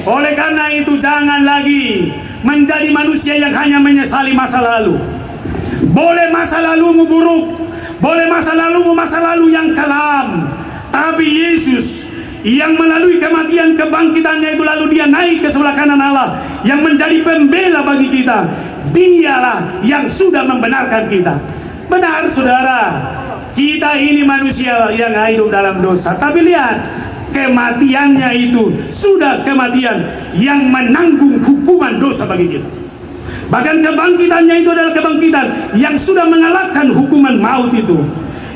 Oleh karena itu jangan lagi menjadi manusia yang hanya menyesali masa lalu. Boleh masa lalumu buruk, boleh masa lalu yang kelam, tapi Yesus yang melalui kematian kebangkitannya itu lalu dia naik ke sebelah kanan Allah yang menjadi pembela bagi kita. Dialah yang sudah membenarkan kita. Benar saudara, kita ini manusia yang hidup dalam dosa, tapi lihat kematiannya itu sudah kematian yang menanggung hukuman dosa bagi kita. Bahkan kebangkitannya itu adalah kebangkitan yang sudah mengalahkan hukuman maut itu.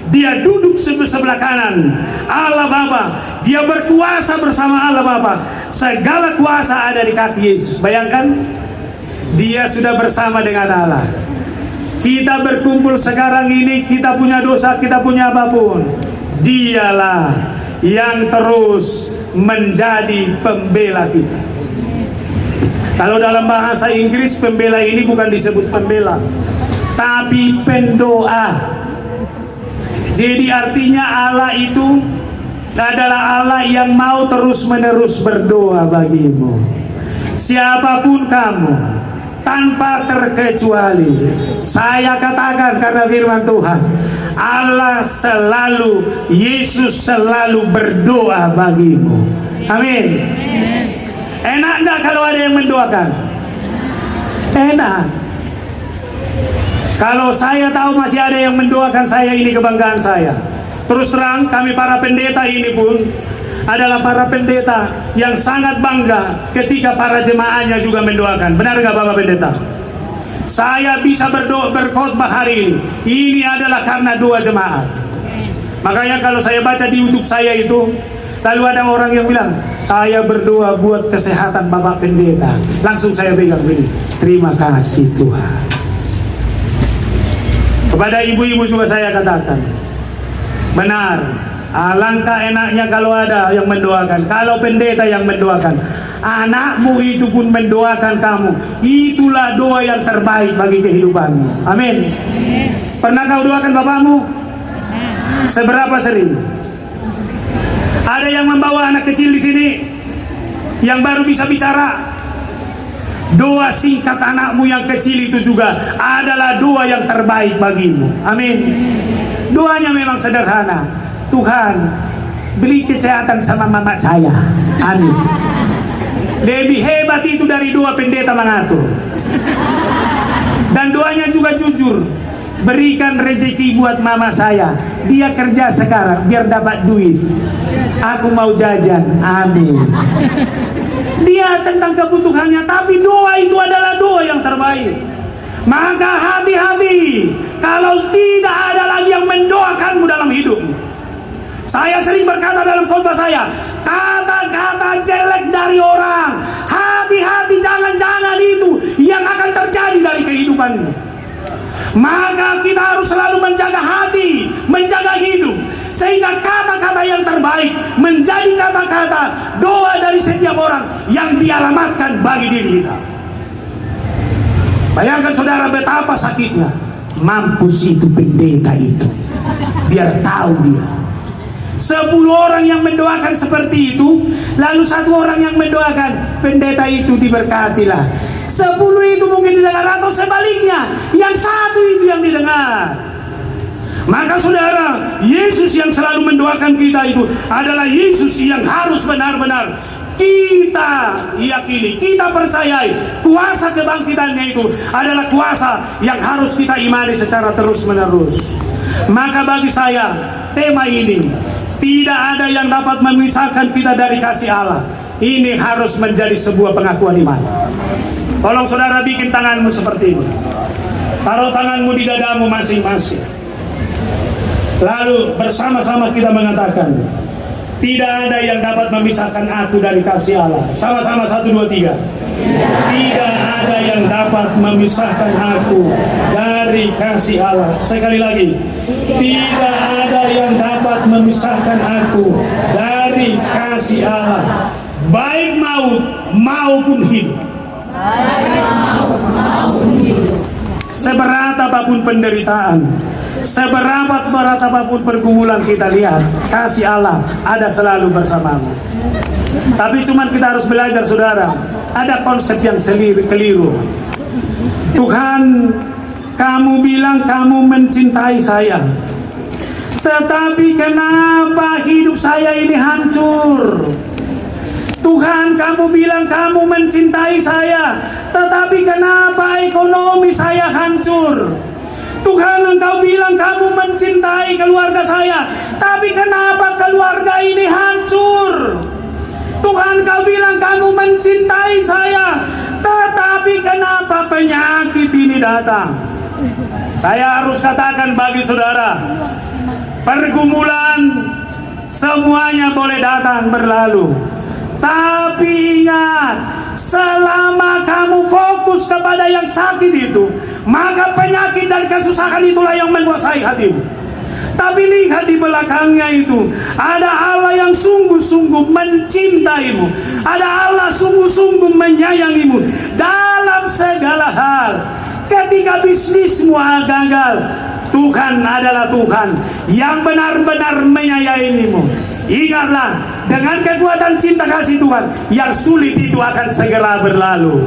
Dia duduk sebelah kanan Allah Bapa. Dia berkuasa bersama Allah Bapa. Segala kuasa ada di kaki Yesus. Bayangkan, dia sudah bersama dengan Allah. Kita berkumpul sekarang ini, kita punya dosa, kita punya apapun, dialah yang terus menjadi pembela kita. Kalau dalam bahasa Inggris, pembela ini bukan disebut pembela, tapi pendoa. Jadi artinya Allah itu adalah Allah yang mau terus-menerus berdoa bagimu. Siapapun kamu, tanpa terkecuali, saya katakan karena firman Tuhan, Allah selalu, Yesus selalu berdoa bagimu. Amin. Enak nggak kalau ada yang mendoakan? Enak. Kalau saya tahu masih ada yang mendoakan saya, ini kebanggaan saya. Terus terang, kami para pendeta ini pun adalah para pendeta yang sangat bangga ketika para jemaahnya juga mendoakan. Benar nggak Bapak Pendeta? Saya bisa berkhotbah hari ini adalah karena doa jemaat. Makanya kalau saya baca di YouTube saya itu, lalu ada orang yang bilang, saya berdoa buat kesehatan Bapak Pendeta. Langsung saya pegang begini, terima kasih Tuhan. Kepada ibu-ibu juga saya katakan, benar, alangkah enaknya kalau ada yang mendoakan, kalau pendeta yang mendoakan, anakmu itu pun mendoakan kamu. Itulah doa yang terbaik bagi kehidupanmu. Amin. Pernah kau doakan bapakmu? Seberapa sering? Ada yang membawa anak kecil di sini yang baru bisa bicara. Doa singkat anakmu yang kecil itu juga adalah doa yang terbaik bagimu. Amin. Doanya memang sederhana. Tuhan, beri kesehatan sama mama saya. Amin. Lebih hebat itu dari doa pendeta mengatur. Dan doanya juga jujur. Berikan rezeki buat mama saya. Dia kerja sekarang biar dapat duit. Aku mau jajan. Amin. Dia tentang kebutuhannya, tapi doa itu adalah doa yang terbaik. Maka hati-hati kalau tidak ada lagi yang mendoakanmu dalam hidup. Saya sering berkata dalam khotbah saya, kata-kata jelek dari orang, hati-hati, jangan-jangan itu yang akan terjadi dari kehidupanmu. Maka kita harus selalu menjaga hati, menjaga hidup, sehingga kata-kata yang terbaik menjadi kata-kata doa dari setiap orang yang dialamatkan bagi diri kita. Bayangkan saudara betapa sakitnya. Mampus itu pendeta itu, biar tahu dia. 10 orang yang mendoakan seperti itu, lalu 1 orang yang mendoakan pendeta itu diberkatilah. 10 itu mungkin didengar, atau sebaliknya yang 1 itu yang didengar. Maka saudara, Yesus yang selalu mendoakan kita itu adalah Yesus yang harus benar-benar kita yakini, kita percayai. Kuasa kebangkitannya itu adalah kuasa yang harus kita imani secara terus-menerus. Maka bagi saya, tema ini tidak ada yang dapat memisahkan kita dari kasih Allah. Ini harus menjadi sebuah pengakuan iman. Tolong saudara bikin tanganmu seperti ini. Taruh tanganmu di dadamu masing-masing. Lalu bersama-sama kita mengatakan, tidak ada yang dapat memisahkan aku dari kasih Allah. Sama-sama 1, 2, 3. Tidak ada yang dapat memisahkan aku dari kasih Allah. Sekali lagi, tidak ada yang dapat memisahkan aku dari kasih Allah, baik maut maupun hidup. Seberat apapun penderitaan, seberapa berat apapun pergumulan kita lihat, kasih Allah ada selalu bersamamu. Tapi cuman kita harus belajar saudara, ada konsep yang keliru. Tuhan, kamu bilang kamu mencintai saya, tetapi kenapa hidup saya ini hancur? Tuhan, kamu bilang kamu mencintai saya, tetapi kenapa ekonomi saya hancur? Tuhan, Engkau bilang kamu mencintai keluarga saya, tapi kenapa keluarga ini hancur? Tuhan, Kau bilang kamu mencintai saya, tetapi kenapa penyakit ini datang? Saya harus katakan bagi saudara, pergumulan semuanya boleh datang berlalu, tapi ingat, selama kamu fokus kepada yang sakit itu, maka penyakit dan kesusahan itulah yang menguasai hatimu. Tapi lihat di belakangnya itu, ada Allah yang sungguh-sungguh mencintaimu, ada Allah sungguh-sungguh menyayangimu dalam segala hal. Ketika bisnismu gagal, Tuhan adalah Tuhan yang benar-benar menyayangimu. Ingatlah, dengan kekuatan cinta kasih Tuhan, yang sulit itu akan segera berlalu.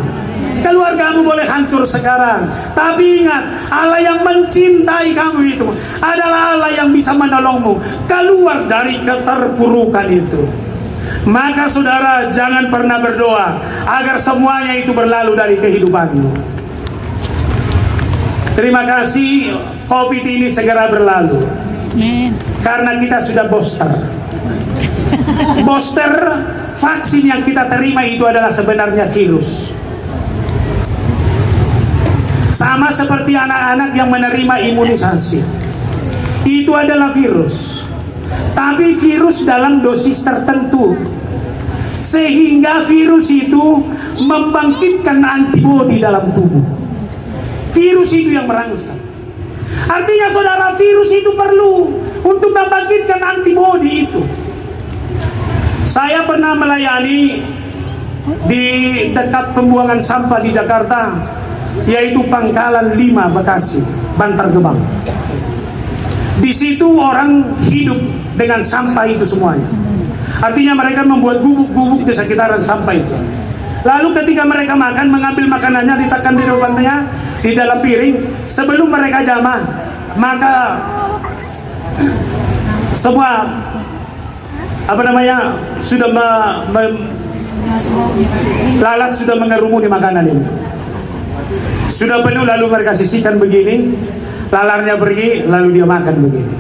Keluargamu boleh hancur sekarang, tapi ingat, Allah yang mencintai kamu itu adalah Allah yang bisa menolongmu keluar dari keterpurukan itu. Maka saudara, jangan pernah berdoa agar semuanya itu berlalu dari kehidupanmu. Terima kasih, COVID ini segera berlalu, karena kita sudah booster. Booster vaksin yang kita terima itu adalah sebenarnya virus. Sama seperti anak-anak yang menerima imunisasi, itu adalah virus. Tapi virus dalam dosis tertentu, sehingga virus itu membangkitkan antibodi dalam tubuh. Virus itu yang merangsang. Artinya saudara, virus itu perlu untuk membangkitkan antibodi itu. Saya pernah melayani di dekat pembuangan sampah di Jakarta, yaitu Pangkalan 5 Bekasi, Bantar Gebang. Di situ orang hidup dengan sampah itu semuanya. Artinya mereka membuat gubuk-gubuk di sekitaran sampah itu. Lalu ketika mereka makan, mengambil makanannya, ditakkan di depannya di dalam piring. Sebelum mereka jamah, maka semua sudah lalat sudah mengerumuni makanan ini. Sudah penuh, lalu mereka sisihkan begini, lalarnya pergi, lalu dia makan begini.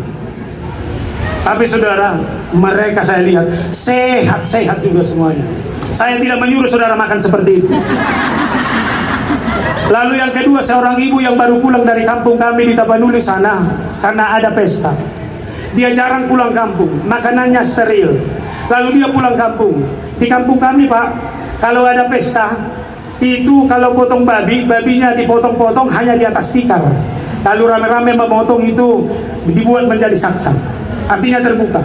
Tapi saudara, mereka saya lihat sehat-sehat juga semuanya. Saya tidak menyuruh saudara makan seperti itu. Lalu yang kedua, seorang ibu yang baru pulang dari kampung kami di Tapanuli sana, karena ada pesta. Dia jarang pulang kampung, makanannya steril. Lalu dia pulang kampung. Di kampung kami, Pak, kalau ada pesta, itu kalau potong babi, babinya dipotong-potong hanya di atas tikar. Lalu rame-rame memotong itu dibuat menjadi saksak, artinya terbuka.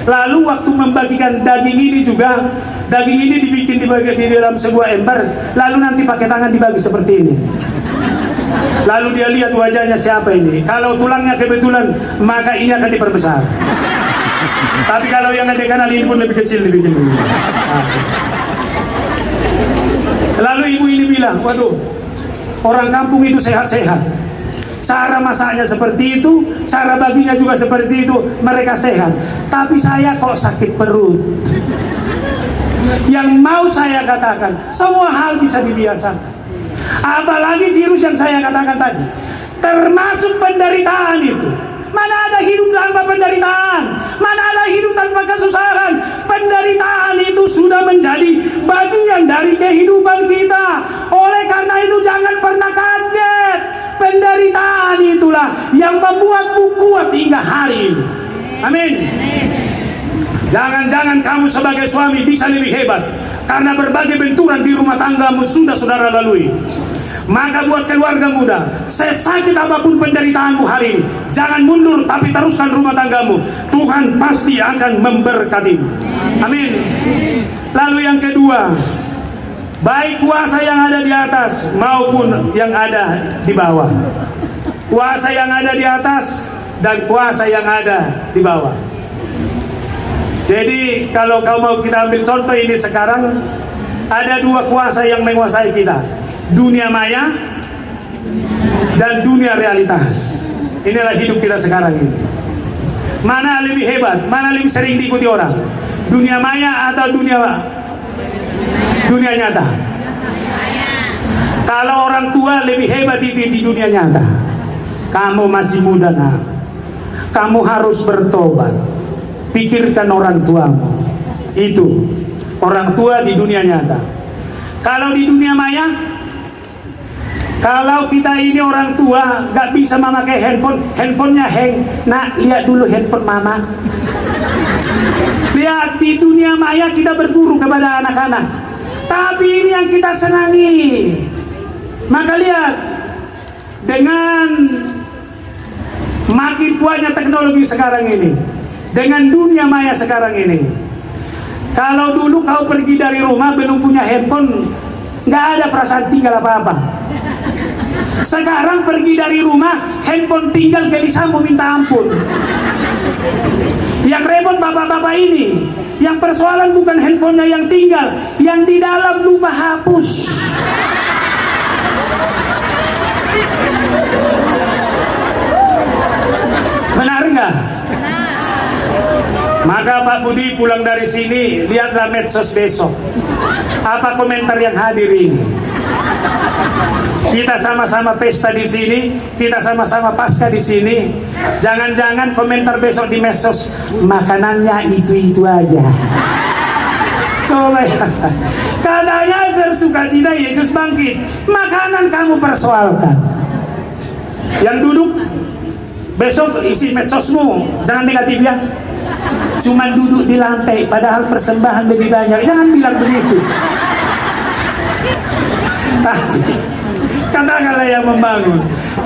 Lalu waktu membagikan daging ini juga, daging ini dibikin dibagi di dalam sebuah ember, lalu nanti pakai tangan dibagi seperti ini. Lalu dia lihat wajahnya siapa ini. Kalau tulangnya kebetulan, maka ini akan diperbesar. Tapi kalau yang ada kanal ini pun lebih kecil dibikin dulu. Lalu ibu ini bilang, waduh, orang kampung itu sehat-sehat. Cara masaknya seperti itu, cara baginya juga seperti itu, mereka sehat. Tapi saya kok sakit perut. Yang mau saya katakan, semua hal bisa dibiasakan. Apalagi virus yang saya katakan tadi, termasuk penderitaan itu. Mana ada hidup tanpa penderitaan? Mana ada hidup tanpa kesusahan? Penderitaan itu sudah menjadi bagian dari kehidupan kita. Oleh karena itu jangan pernah kaget. Penderitaan itulah yang membuatmu kuat hingga hari ini. Amin. Jangan-jangan kamu sebagai suami bisa lebih hebat karena berbagai benturan di rumah tanggamu sudah saudara lalui. Maka buat keluarga muda, sesakit apapun penderitaanmu hari ini, jangan mundur tapi teruskan rumah tanggamu. Tuhan pasti akan memberkatimu. Amin. Lalu yang kedua, baik kuasa yang ada di atas maupun yang ada di bawah. Kuasa yang ada di atas dan kuasa yang ada di bawah. Jadi kalau mau kita ambil contoh ini sekarang, ada dua kuasa yang menguasai kita, dunia maya dan dunia realitas. Inilah hidup kita sekarang ini. Mana lebih hebat, mana lebih sering diikuti orang, dunia maya atau dunia nyata? Kalau orang tua lebih hebat itu di dunia nyata. Kamu masih muda, nak, kamu harus bertobat. Pikirkan orang tuamu. Itu orang tua di dunia nyata. Kalau di dunia maya, kalau kita ini orang tua gak bisa memakai handphone, handphonenya hang. Nak, lihat dulu handphone mama. Lihat, di dunia maya kita berguru kepada anak-anak, tapi ini yang kita senangi. Maka lihat, dengan makin kuatnya teknologi sekarang ini, dengan dunia maya sekarang ini, kalau dulu kau pergi dari rumah belum punya handphone, nggak ada perasaan tinggal apa-apa. Sekarang pergi dari rumah, handphone tinggal gelisahmu minta ampun. Yang repot bapak-bapak ini, yang persoalan bukan handphonenya yang tinggal, yang di dalam lupa hapus. Benar nggak? Maka Pak Budi pulang dari sini, lihatlah medsos besok. Apa komentar yang hadir ini? Kita sama-sama pesta di sini, kita sama-sama pasca di sini. Jangan-jangan komentar besok di medsos, makanannya itu-itu aja. Coba ya. Katanya sukacita Yesus bangkit, makanan kamu persoalkan. Yang duduk besok isi medsosmu, jangan negatif ya. Cuman duduk di lantai, padahal persembahan lebih banyak. Jangan bilang begitu. Tapi katakanlah yang membangun,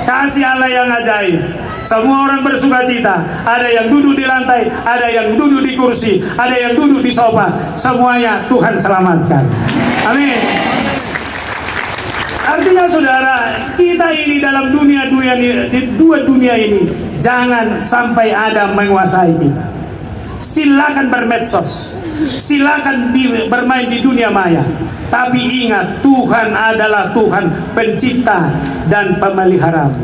kasih Allah yang ajaib. Semua orang bersuka cita. Ada yang duduk di lantai, ada yang duduk di kursi, ada yang duduk di sofa. Semuanya Tuhan selamatkan. Amin. Artinya saudara, kita ini dalam di dua dunia ini, jangan sampai ada menguasai kita. Silakan bermedsos, silakan bermain di dunia maya, tapi ingat, Tuhan adalah Tuhan pencipta dan pemeliharamu.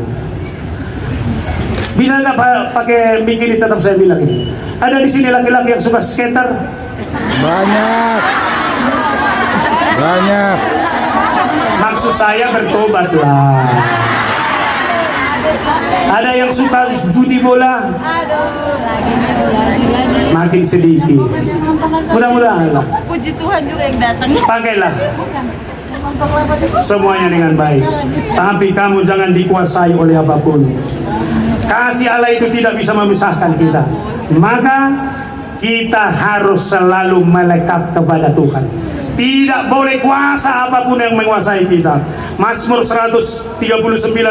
Bisa nggak pakai mic ini? Tetap saya bilang ini. Ada di sini laki-laki yang suka skater? Banyak. Maksud saya bertobatlah. Ada yang suka judi bola? Makin sedikit. Mudah-mudahan lah. Puji Tuhan juga yang datang. Pakailah semuanya dengan baik, tapi kamu jangan dikuasai oleh apapun. Kasih Allah itu tidak bisa memisahkan kita. Maka kita harus selalu melekat kepada Tuhan. Tidak boleh kuasa apapun yang menguasai kita. Mazmur 139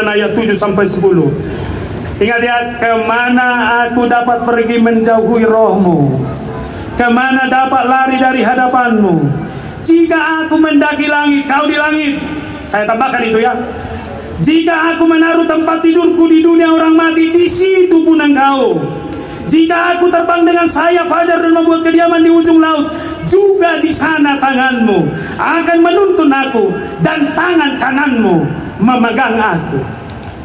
ayat 7 sampai 10. Ingat ya, kemana aku dapat pergi menjauhi rohmu? Kemana dapat lari dari hadapanmu? Jika aku mendaki langit, kau di langit. Saya tambahkan itu ya. Jika aku menaruh tempat tidurku di dunia orang mati, di situ pun engkau. Jika aku terbang dengan sayap fajar dan membuat kediaman di ujung laut, juga di sana tanganmu akan menuntun aku dan tangan kananmu memegang aku.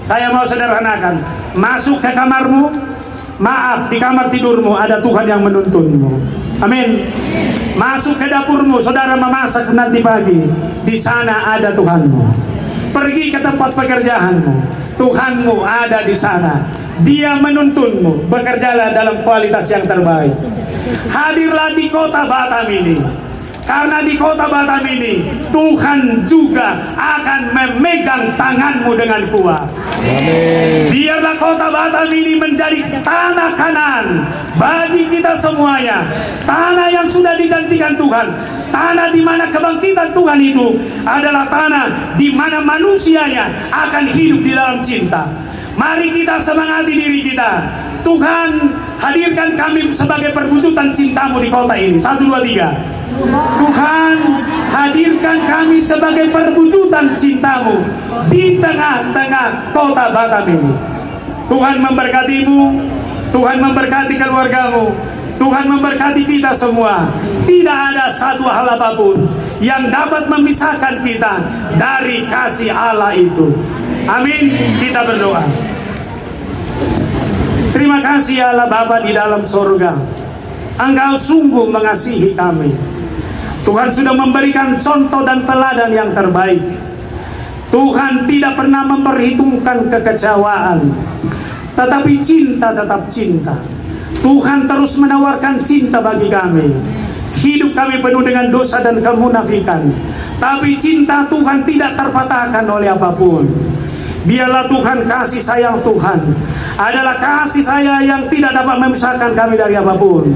Saya mau sederhanakan, masuk ke kamarmu, maaf, di kamar tidurmu ada Tuhan yang menuntunmu. Amin. Masuk ke dapurmu, saudara memasak nanti pagi, di sana ada Tuhanmu. Pergi ke tempat pekerjaanmu, Tuhanmu ada di sana. Dia menuntunmu, bekerjalah dalam kualitas yang terbaik. Hadirlah di kota Batam ini, karena di kota Batam ini Tuhan juga akan memegang tanganmu dengan kuat. Amin. Biarlah kota Batam ini menjadi tanah Kanaan bagi kita semuanya. Tanah yang sudah dijanjikan Tuhan, tanah di mana kebangkitan Tuhan itu adalah tanah di mana manusianya akan hidup di dalam cinta. Mari kita semangati diri kita. Tuhan, hadirkan kami sebagai perwujudan cintamu di kota ini. 1, 2, 3. Tuhan, hadirkan kami sebagai perwujudan cintamu di tengah-tengah kota Batam ini. Tuhan memberkatimu, Tuhan memberkati keluargamu, Tuhan memberkati kita semua. Tidak ada satu hal apapun yang dapat memisahkan kita dari kasih Allah itu. Amin. Kita berdoa. Terima kasih Allah Bapa di dalam sorga. Engkau sungguh mengasihi kami. Tuhan sudah memberikan contoh dan teladan yang terbaik. Tuhan tidak pernah memperhitungkan kekecewaan, tetapi cinta tetap cinta. Tuhan terus menawarkan cinta bagi kami. Hidup kami penuh dengan dosa dan kemunafikan, tapi cinta Tuhan tidak terpatahkan oleh apapun. Biarlah Tuhan, kasih sayang Tuhan adalah kasih sayang yang tidak dapat memisahkan kami dari apapun.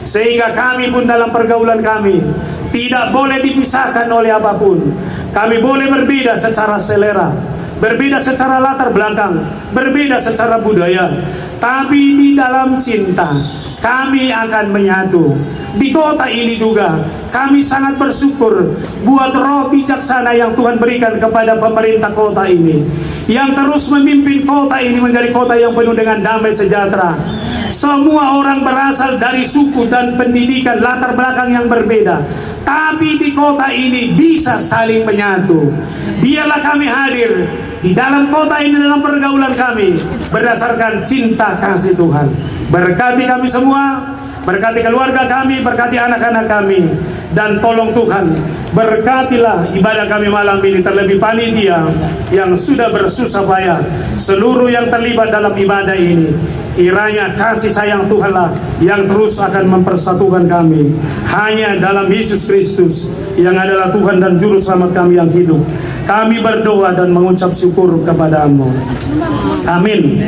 Sehingga kami pun dalam pergaulan kami tidak boleh dipisahkan oleh apapun. Kami boleh berbeda secara selera, berbeda secara latar belakang, berbeda secara budaya, tapi di dalam cinta kami akan menyatu. Di kota ini juga kami sangat bersyukur buat roh bijaksana yang Tuhan berikan kepada pemerintah kota ini, yang terus memimpin kota ini menjadi kota yang penuh dengan damai sejahtera. Semua orang berasal dari suku dan pendidikan latar belakang yang berbeda, tapi di kota ini bisa saling menyatu. Biarlah kami hadir di dalam kota ini, dalam pergaulan kami berdasarkan cinta kasih Tuhan. Berkati kami semua, berkati keluarga kami, berkati anak-anak kami, dan tolong Tuhan berkatilah ibadah kami malam ini, terlebih panitia yang sudah bersusah payah, seluruh yang terlibat dalam ibadah ini. Kiranya kasih sayang Tuhanlah yang terus akan mempersatukan kami hanya dalam Yesus Kristus yang adalah Tuhan dan Juru Selamat kami yang hidup. Kami berdoa dan mengucap syukur kepadamu. Amin.